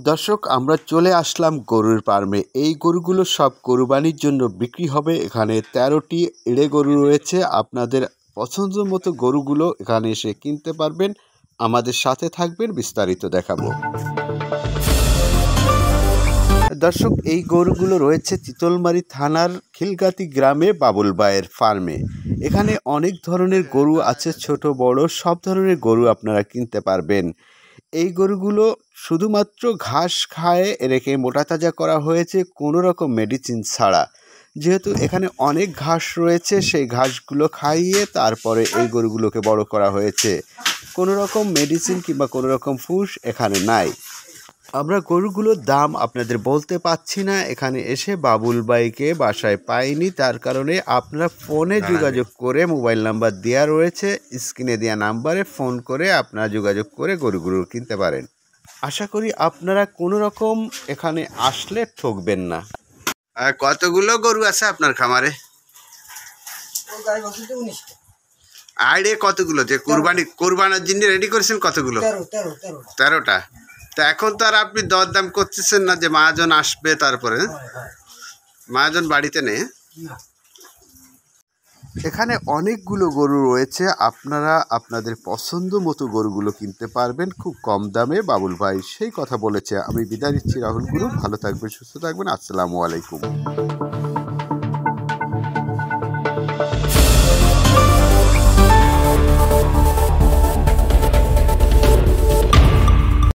দর্শক, আমরা চলে আসলাম গরুর ফার্মে। এই গরুগুলো সব কোরবানির জন্য বিক্রি হবে। এখানে ১৩টি এঁড়ে গরু রয়েছে। আপনাদের পছন্দ মতো গরুগুলো এখানে এসে কিনতে পারবেন। আমাদের সাথে থাকবেন, বিস্তারিত দেখাবো। দর্শক, এই গরুগুলো রয়েছে চিতলমারী থানার খিলগাতি গ্রামে বাবুল ভাইয়ের ফার্মে। এখানে অনেক ধরনের গরু আছে, ছোট বড় সব ধরনের গরু আপনারা কিনতে পারবেন। এই গরুগুলো শুধুমাত্র ঘাস খায় রেখে মোটা তাজা করা হয়েছে, কোনো রকম মেডিসিন ছাড়া। যেহেতু এখানে অনেক ঘাস রয়েছে, সেই ঘাসগুলো খাইয়ে তারপরে এই গরুগুলোকে বড় করা হয়েছে। কোনো রকম মেডিসিন কিংবা কোনো রকম ফুস এখানে নাই। আমরা গরুগুলোর দাম আপনাদের বলতে পাচ্ছি না, এখানে এসে বাবুল ভাইকে বাসায় পাইনি, তার কারণে আপনারা ফোনে যোগাযোগ করে, মোবাইল নাম্বার দেওয়া রয়েছে স্ক্রিনে দেওয়া নাম্বারে ফোন করে আপনারা যোগাযোগ করে গরুগুলো কিনতে পারেন। আশা করি আপনারা কোনো রকম এখানে আসলে ঠকবেন না। কতগুলো গরু আছে আপনার খামারে? আইডে কতগুলো যে কোরবানির জন্য রেডি করেছেন? কতগুলো? 13টা। তা এখন তো আর আপনি দরদাম করতেছেন না যে মহাজন আসবে তারপরে? মহাজন বাড়িতে নেই। এখানে অনেকগুলো গরু রয়েছে, আপনারা আপনাদের পছন্দ মতো গরুগুলো কিনতে পারবেন খুব কম দামে। বাবুল ভাই সেই কথা বলেছে। আমি বিদায় নিচ্ছি, রাহুল গুরু। ভালো থাকবেন, সুস্থ থাকবেন। আসসালামু আলাইকুম।